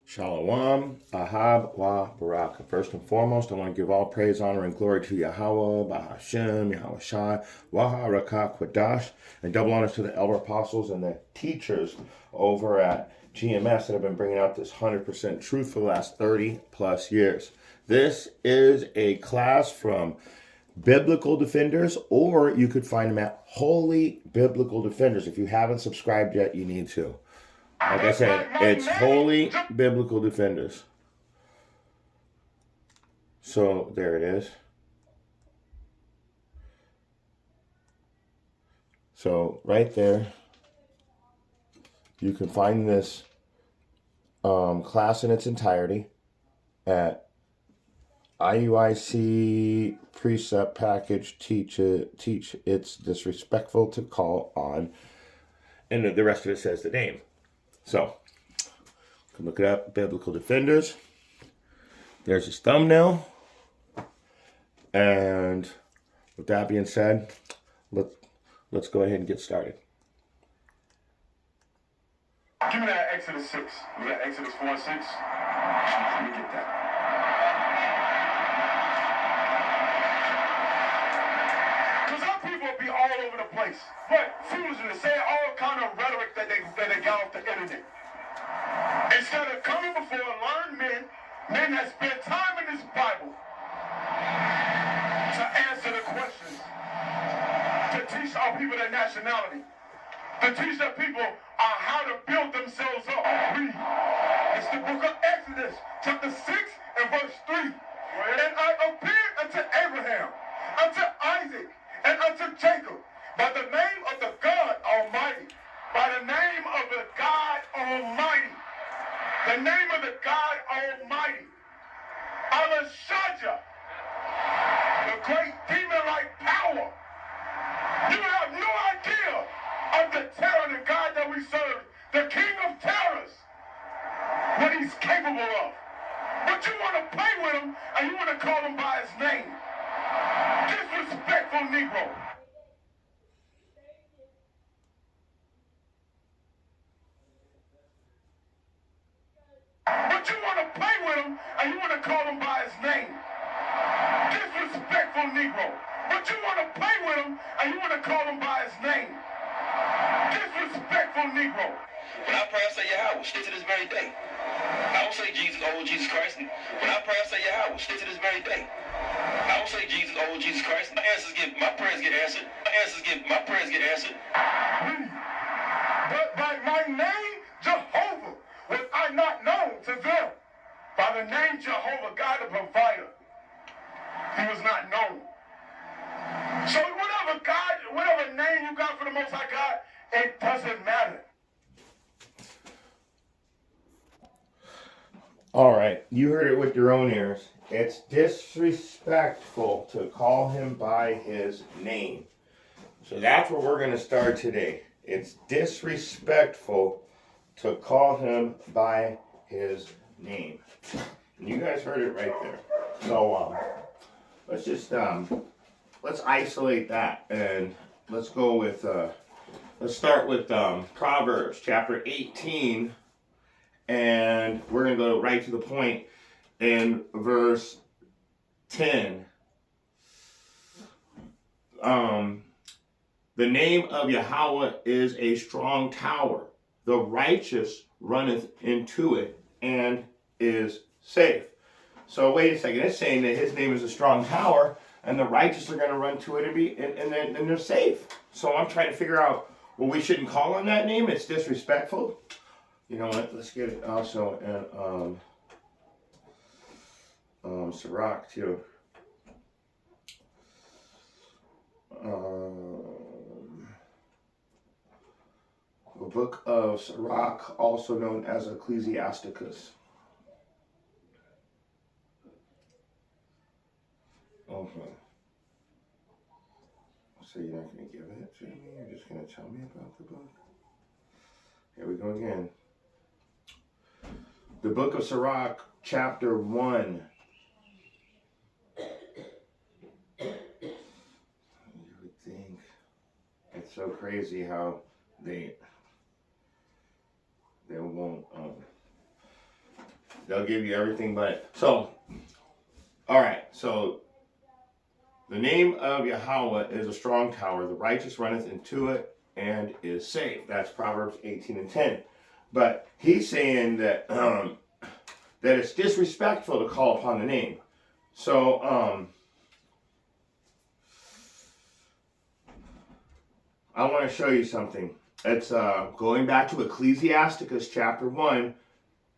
Shalom, Yahawah, Barak. First and foremost, I want to give all praise, honor, and glory to Yahawah, Bahashem, Yahweh Shai, Waha, Kwadash, and double honors to the elder apostles and the teachers over at GMS that have been bringing out this 100% truth for the last 30 plus years. This is a class from Biblical Defenders, or you could find them at Holy Biblical Defenders. If you haven't subscribed yet, you need to. Like I said, it's Holy Biblical Defenders. So there it is. So right there, you can find this class in its entirety at IUIC Precept Package Teach It's Disrespectful to Call On. And the rest of it says the name. So, you can look it up, Biblical Defenders. There's his thumbnail. And with that being said, let's go ahead and get started. Give me that Exodus 6. We got Exodus 4 and 6. Let me get that. Because our people be all over the place. But foolishness, say all kind of rhetoric that they got off the internet. Instead of coming before learned men that spend time in this Bible to answer the questions, to teach our people their nationality, to teach their people how to build themselves up. Read. It's the book of Exodus, chapter 6 and verse 3. And I appeared unto Abraham, unto Isaac, and unto Jacob, by the name of the God Almighty. By the name of the God Almighty. The name of the God Almighty. Al-Shaddai, the great demon-like power. You have no idea of the terror, the God that we serve, the King of terrors, what he's capable of. But you want to play with him, and you want to call him by his name. Disrespectful Negro. But you want to play with him, and you want to call him by his name. Disrespectful Negro. But you want to play with him, and you want to call him by his name. Disrespectful Negro. When I pray, I say Yahawah, still to this very day. I don't say Jesus, oh Jesus Christ. When I pray, I say Yahawah, still to this very day. I don't say Jesus, oh Jesus Christ. My prayers get answered. My prayers get answered. But by my name, Jehovah, was I not known to them. By the name Jehovah, God the provider, he was not known. So whatever name you got for the Most High God, it doesn't matter. All right, you heard it with your own ears. It's disrespectful to call him by his name. So that's where we're going to start today. It's disrespectful to call him by his name. And you guys heard it right there. So let's just let's isolate that, and let's go with let's start with Proverbs chapter 18, and we're going to go right to the point in verse 10. The name of Yahawah is a strong tower. The righteous runneth into it and is safe. So wait a second. It's saying that his name is a strong tower, and the righteous are going to run to it and they're safe. So I'm trying to figure out, well, we shouldn't call on that name. It's disrespectful. You know what? Let's get it also in Sirach too. The book of Sirach, also known as Ecclesiasticus. Okay. So you're not going to give it to me? You're just going to tell me about the book? Here we go again. The book of Sirach, chapter 1. You would think it's so crazy how they won't They'll give you everything but it. So, all right. So, the name of Yahawah is a strong tower. The righteous runneth into it and is saved. That's Proverbs 18:10. But he's saying that that it's disrespectful to call upon the name. So, I want to show you something. It's going back to Ecclesiasticus chapter 1.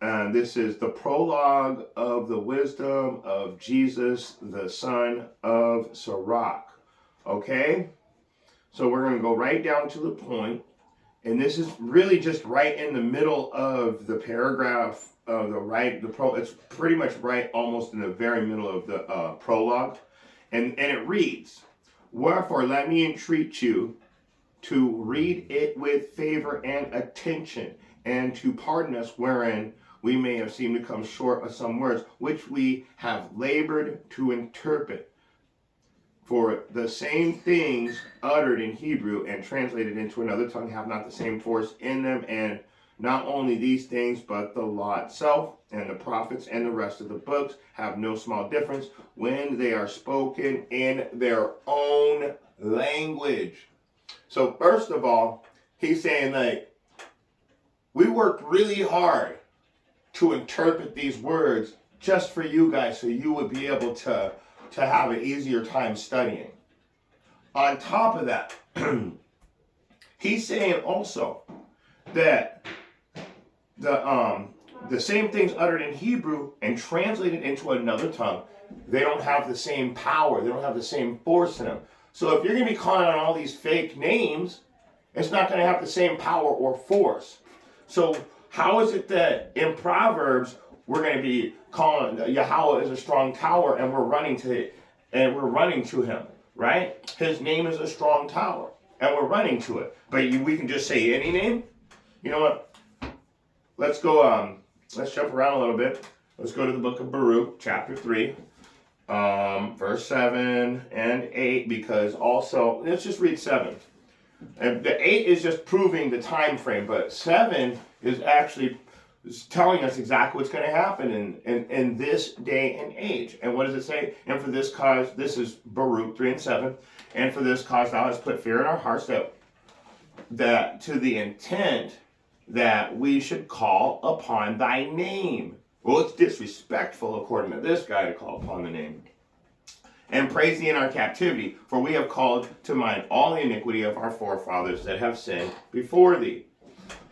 And this is the prologue of the wisdom of Jesus, the son of Sirach. Okay? So we're going to go right down to the point. And this is really just right in the middle of the paragraph of it's pretty much right almost in the very middle of the prologue. And it reads, "Wherefore let me entreat you to read it with favor and attention, and to pardon us wherein we may have seemed to come short of some words, which we have labored to interpret. For the same things uttered in Hebrew and translated into another tongue have not the same force in them, and not only these things, but the law itself, and the prophets, and the rest of the books have no small difference when they are spoken in their own language." So first of all, he's saying, like, we worked really hard to interpret these words just for you guys, so you would be able to have an easier time studying. On top of that, he's saying also that the same things uttered in Hebrew and translated into another tongue, they don't have the same power, they don't have the same force in them. So if you're going to be calling on all these fake names, it's not going to have the same power or force. So how is it that in Proverbs we're going to be calling Yahawah is a strong tower and we're running to him, right? His name is a strong tower and we're running to it. But we can just say any name. You know what? Let's go. Let's jump around a little bit. Let's go to the book of Baruch, chapter 3. Verse 7 and 8, because also, let's just read 7. And the 8 is just proving the time frame, but 7 is actually telling us exactly what's going to happen in this day and age. And what does it say? And for this cause, this is Baruch 3 and 7, and for this cause thou hast put fear in our hearts, that to the intent that we should call upon thy name. Well, it's disrespectful, according to this guy, to call upon the name. And praise thee in our captivity, for we have called to mind all the iniquity of our forefathers that have sinned before thee.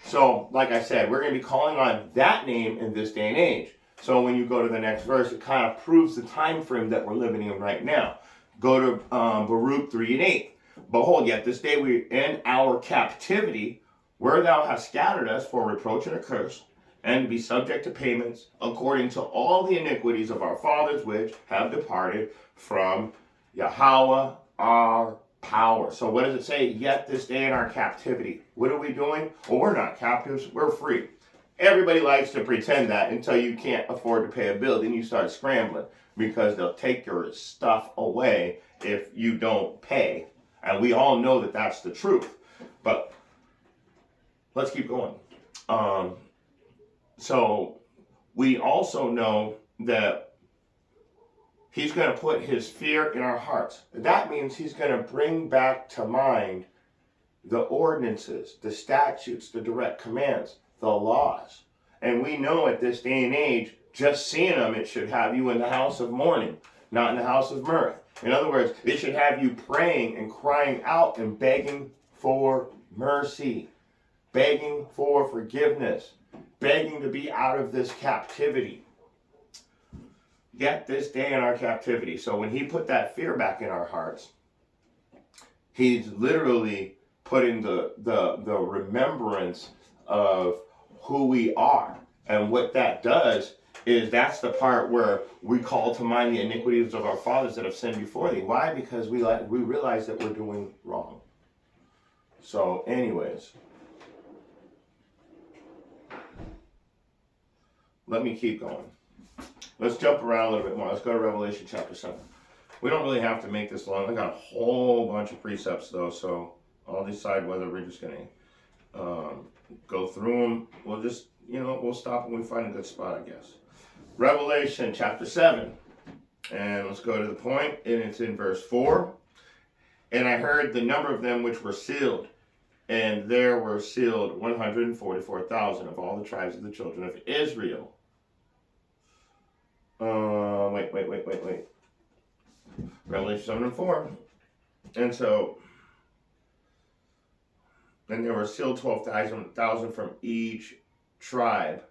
So, like I said, we're going to be calling on that name in this day and age. So when you go to the next verse, it kind of proves the time frame that we're living in right now. Go to Baruch 3 and 8. Behold, yet this day we in our captivity, where thou hast scattered us for reproach and a curse, and to be subject to payments according to all the iniquities of our fathers which have departed from Yahawah our power. So what does it say? Yet this day in our captivity. What are we doing? Well, we're not captives. We're free. Everybody likes to pretend that until you can't afford to pay a bill. Then you start scrambling because they'll take your stuff away if you don't pay. And we all know that that's the truth. But let's keep going. So we also know that he's going to put his fear in our hearts. That means he's going to bring back to mind the ordinances, the statutes, the direct commands, the laws. And we know at this day and age, just seeing them, it should have you in the house of mourning, not in the house of mirth. In other words, it should have you praying and crying out and begging for mercy, begging for forgiveness, begging to be out of this captivity. Yet this day in our captivity. So when he put that fear back in our hearts, he's literally putting the remembrance of who we are. And what that does is that's the part where we call to mind the iniquities of our fathers that have sinned before thee. Why? Because we realize that we're doing wrong. So anyways, let me keep going. Let's jump around a little bit more. Let's go to Revelation chapter 7. We don't really have to make this long. I got a whole bunch of precepts though, so I'll decide whether we're just going to go through them. We'll just, we'll stop when we find a good spot, I guess. Revelation chapter 7. And let's go to the point, and it's in verse 4. And I heard the number of them which were sealed, and there were sealed 144,000 of all the tribes of the children of Israel. Wait. Revelation 7 and 4. And so, and there were sealed 12,000 from each tribe.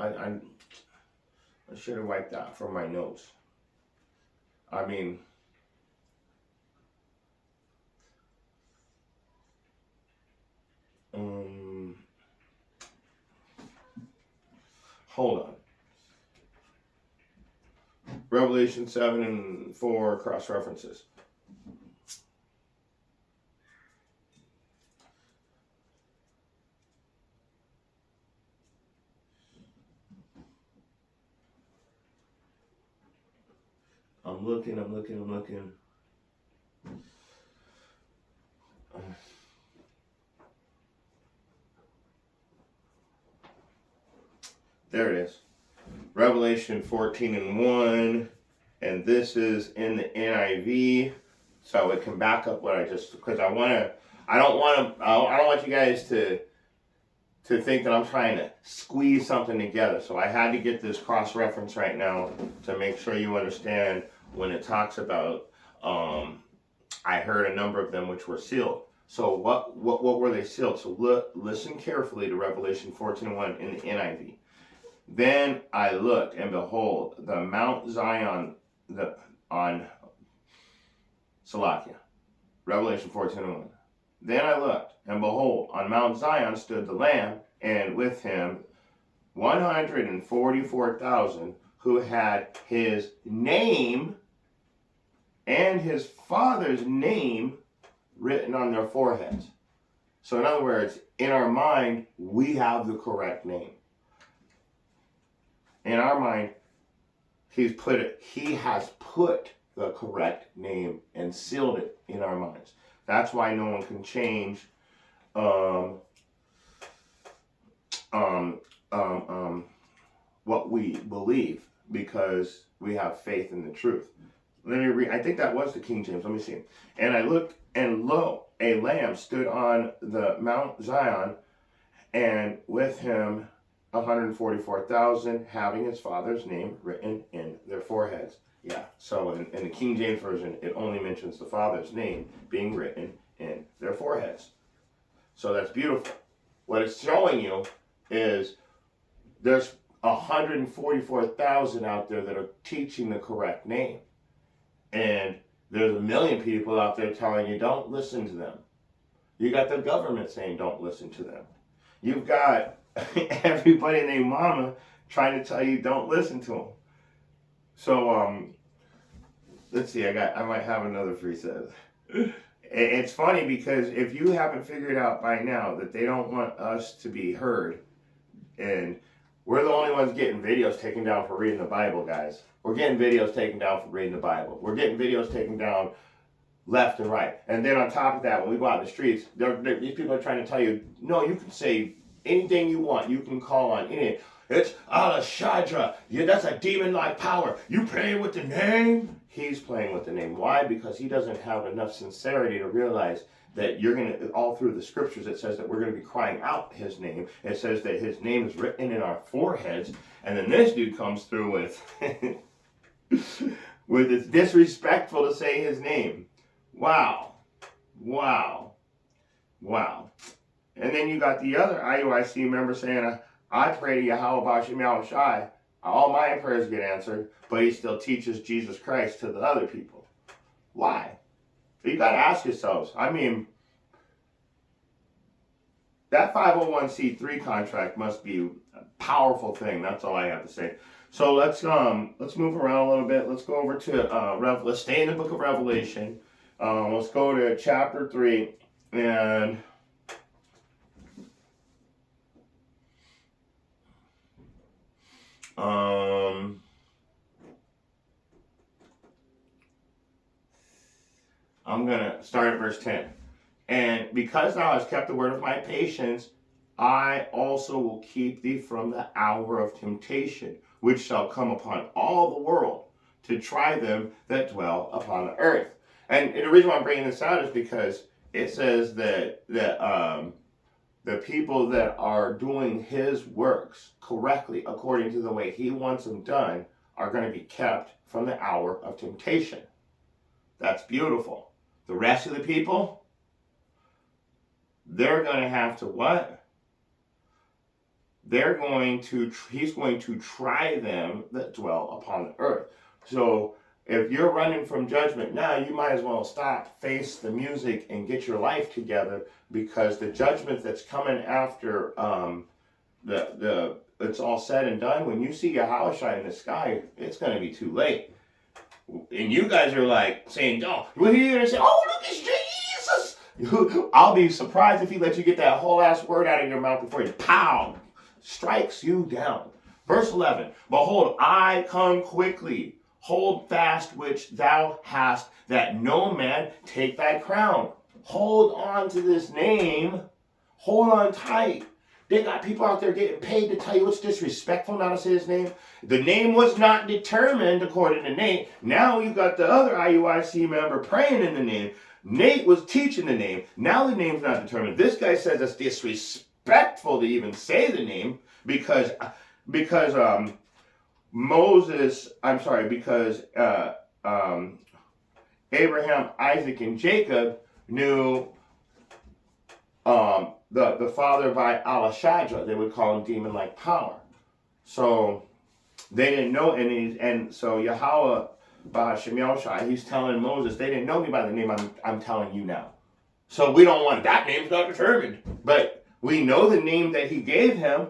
I should have wiped that from my notes. I mean, hold on. Revelation 7 and 4 cross references. I'm looking. There it is. Revelation 14 and 1. And this is in the NIV. So it can back up what I just, because I don't want you guys to think that I'm trying to squeeze something together. So I had to get this cross-reference right now to make sure you understand when it talks about, I heard a number of them which were sealed. So what were they sealed? So listen carefully to Revelation 14:1 in the NIV. Then I looked, and behold, the Mount Zion on Salakia. Revelation 14:1. Then I looked, and behold, on Mount Zion stood the Lamb, and with him 144,000 who had his name and his father's name written on their foreheads. So in other words, in our mind, we have the correct name. In our mind, he has put the correct name and sealed it in our minds. That's why no one can change what we believe, because we have faith in the truth. Let me read. I think that was the King James. Let me see. And I looked, and lo, a lamb stood on the Mount Zion, and with him 144,000 having his father's name written in their foreheads. Yeah, so in the King James Version, it only mentions the father's name being written in their foreheads. So that's beautiful. What it's showing you is there's 144,000 out there that are teaching the correct name. And there's 1 million people out there telling you don't listen to them. You got the government saying don't listen to them. You've got everybody named Mama trying to tell you don't listen to them. So let's see. I might have another free set. It's funny because if you haven't figured out by now that they don't want us to be heard, and we're the only ones getting videos taken down for reading the Bible, guys. We're getting videos taken down for reading the Bible. We're getting videos taken down left and right. And then on top of that, when we go out in the streets, these people are trying to tell you, no, you can say anything you want. You can call on anything. It's Allah Shadra. Yeah, that's a demon-like power. You playing with the name? He's playing with the name. Why? Because he doesn't have enough sincerity to realize that you're going to, all through the scriptures, it says that we're going to be crying out his name. It says that his name is written in our foreheads. And then this dude comes through with, with it's disrespectful to say his name. Wow. And then you got the other IUIC member saying, I pray to Yahawah Bashim Yahushai. All my prayers get answered, but he still teaches Jesus Christ to the other people. Why? You got to ask yourselves. I mean, that 501c3 contract must be a powerful thing. That's all I have to say. So let's move around a little bit. Let's go over to let's stay in the book of Revelation. Let's go to chapter 3 and I'm going to start at verse 10. And because thou hast kept the word of my patience, I also will keep thee from the hour of temptation, which shall come upon all the world, to try them that dwell upon the earth. And the reason why I'm bringing this out is because it says that the people that are doing his works correctly, according to the way he wants them done, are going to be kept from the hour of temptation. That's beautiful. The rest of the people, they're going to have to what? He's going to try them that dwell upon the earth. So if you're running from judgment now, you might as well stop, face the music, and get your life together, because the judgment that's coming after it's all said and done, when you see Yahawah in the sky, it's going to be too late. And you guys are like saying, "Oh, we're here," and say, "Oh, look, it's Jesus." I'll be surprised if he lets you get that whole ass word out of your mouth before he pow strikes you down. Verse 11, behold, I come quickly. Hold fast which thou hast, that no man take thy crown. Hold on to this name. Hold on tight. They got people out there getting paid to tell you it's disrespectful not to say his name. The name was not determined according to Nate. Now you got the other IUIC member praying in the name. Nate was teaching the name. Now the name's not determined. This guy says it's disrespectful to even say the name because Abraham, Isaac, and Jacob knew the father by Alashadra. They would call him demon-like power. So they didn't know, and so Yahawah B'Hashem Yahushai, he's telling Moses, they didn't know me by the name I'm telling you now. So we don't want, that name's not determined. But we know the name that he gave him,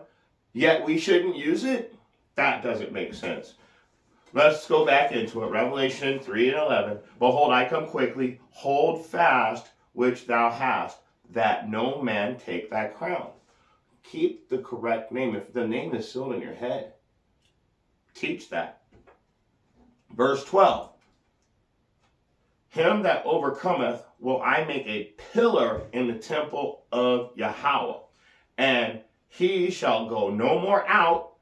yet we shouldn't use it? That doesn't make sense. Let's go back into it. Revelation 3 and 11. Behold, I come quickly. Hold fast which thou hast, that no man take thy crown. Keep the correct name. If the name is still in your head, teach that. Verse 12. Him that overcometh will I make a pillar in the temple of Yahawah, and he shall go no more out,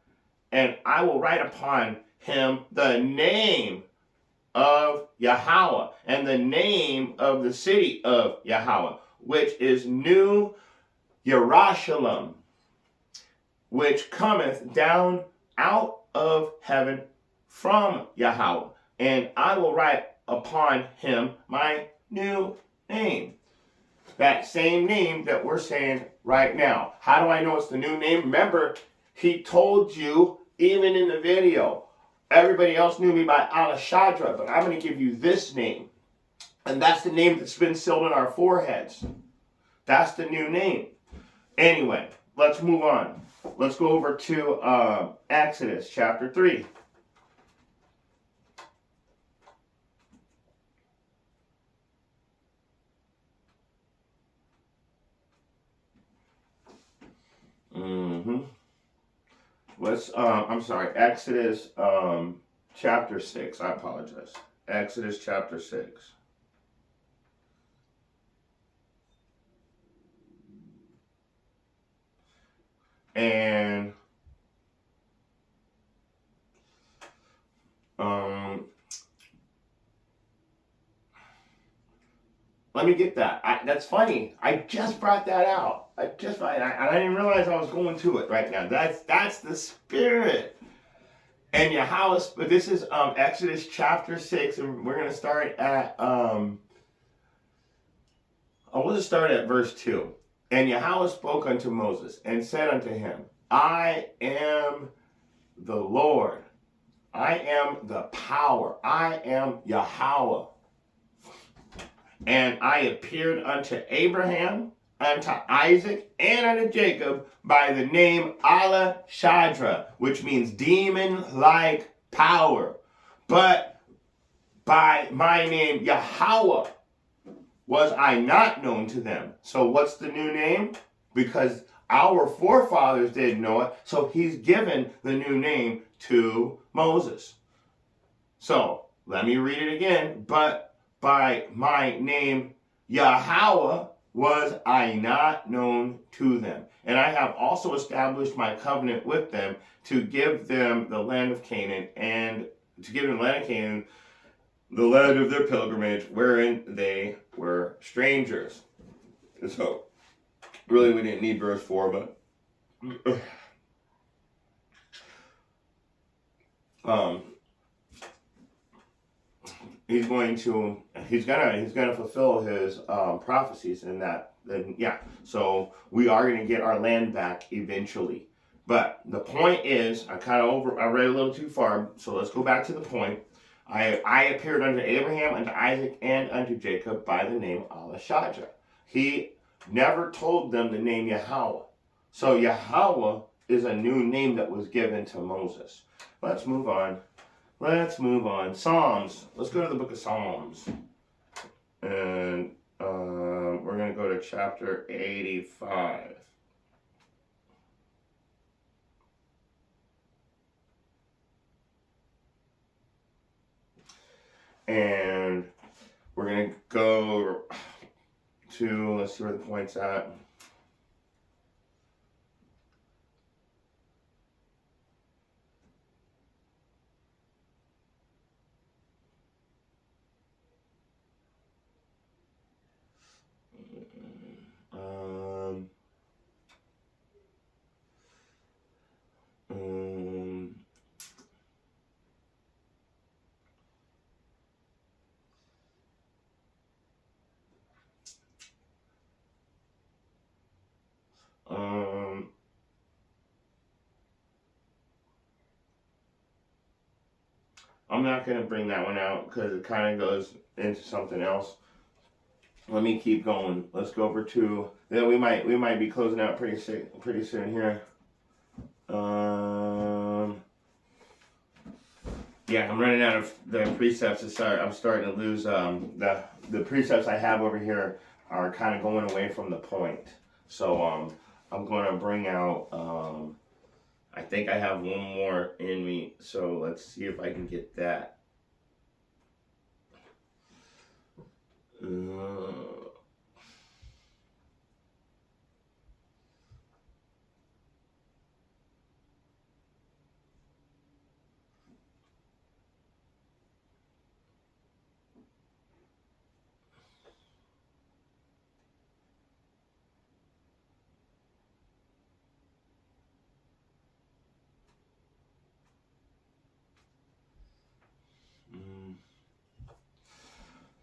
and I will write upon him the name of Yahawah, and the name of the city of Yahawah, which is New Jerusalem, which cometh down out of heaven from Yahawah, and I will write upon him my new name. That same name that we're saying right now. How do I know it's the new name? Remember, he told you, even in the video, everybody else knew me by Alashadra, but I'm going to give you this name. And that's the name that's been sealed on our foreheads. That's the new name. Anyway, let's move on. Let's go over to Exodus chapter 3. Exodus chapter 6. I apologize. Exodus chapter 6. And let me get that. That's funny. I just brought that out. I didn't realize I was going to it right now. That's the spirit. And Yahawah, but this is Exodus chapter 6, and we're going to start at we'll just start at verse 2. And Yahawah spoke unto Moses and said unto him, I am the Lord. I am the power. I am Yahawah. And I appeared unto Abraham, unto Isaac, and unto Jacob by the name Alashadra, which means demon-like power. But by my name Yahawah was I not known to them. So what's the new name? Because our forefathers didn't know it, so he's given the new name to Moses. So let me read it again. But by my name Yahawah, was I not known to them. And I have also established my covenant with them to give them the land of Canaan, and to give them the land of Canaan, the land of their pilgrimage, wherein they were strangers. So, really, we didn't need verse 4, but he's gonna fulfill his prophecies in that. Then yeah, so we are gonna get our land back eventually. But the point is, I read a little too far, so let's go back to the point. I appeared unto Abraham, unto Isaac, and unto Jacob by the name Alashajah. He never told them the name Yahawah. So Yahawah is a new name that was given to Moses. Let's move on. Psalms. Let's go to the book of Psalms. And we're going to go to chapter 85. And we're going to go to, let's see where the point's at. I'm not going to bring that one out because it kind of goes into something else. Let me keep going. Let's go over to, then we might be closing out pretty soon here. Yeah, I'm running out of the precepts. I'm starting to lose the precepts I have over here are kind of going away from the point. So I'm going to bring out. I think I have one more in me. So let's see if I can get that.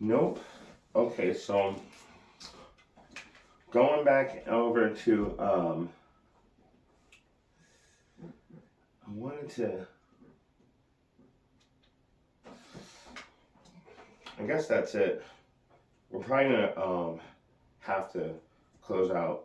Nope. Okay, so going back over to I wanted to, I guess that's it. We're probably gonna have to close out.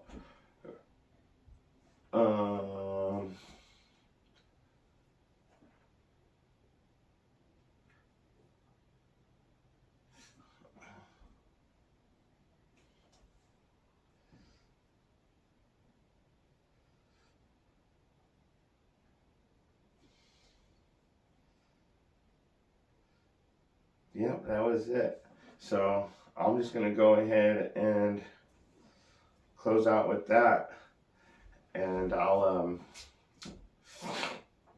Yep, that was it. So I'm just gonna go ahead and close out with that, and I'm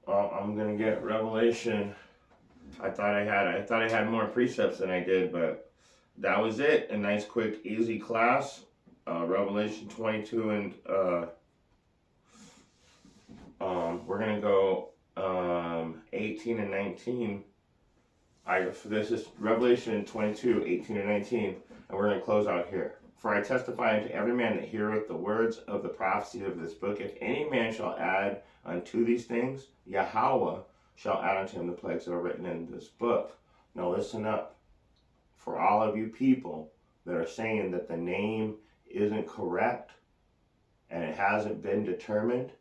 gonna get Revelation. I thought I had more precepts than I did, but that was it. A nice, quick, easy class. Revelation 22 and we're gonna go 18 and 19. This is Revelation 22, 18 and 19, and we're going to close out here. For I testify unto every man that heareth the words of the prophecy of this book, if any man shall add unto these things, Yahawah shall add unto him the plagues that are written in this book. Now listen up. For all of you people that are saying that the name isn't correct and it hasn't been determined,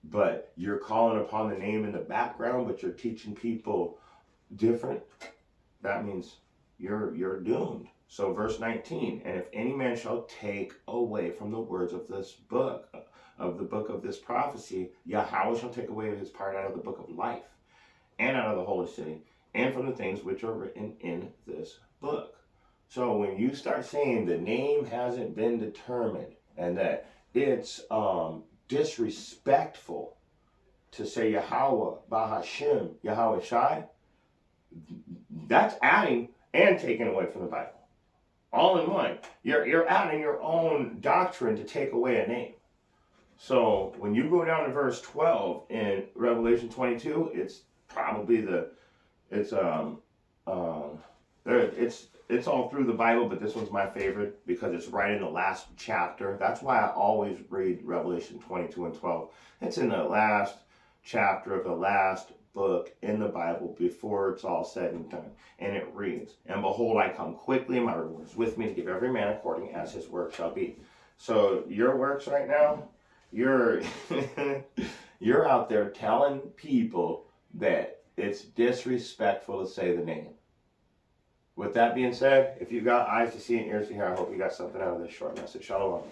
but you're calling upon the name in the background, but you're teaching people different, that means you're doomed. So verse 19, and if any man shall take away from the words of this book, of the book of this prophecy, Yahawah shall take away his part out of the book of life, and out of the holy city, and from the things which are written in this book. So when you start saying the name hasn't been determined and that it's disrespectful to say Yahawah, Bahashim, Yahweh Shai, that's adding and taking away from the Bible. All in one. You're adding your own doctrine to take away a name. So when you go down to verse 12 in Revelation 22, it's probably it's all through the Bible, but this one's my favorite because it's right in the last chapter. That's why I always read Revelation 22 and 12. It's in the last chapter of the last book in the Bible before it's all said and done. And it reads, "And behold, I come quickly, and my reward is with me to give every man according as his work shall be." So your works right now, you're you're out there telling people that it's disrespectful to say the name. With that being said, if you've got eyes to see and ears to hear, I hope you got something out of this short message. Shalom.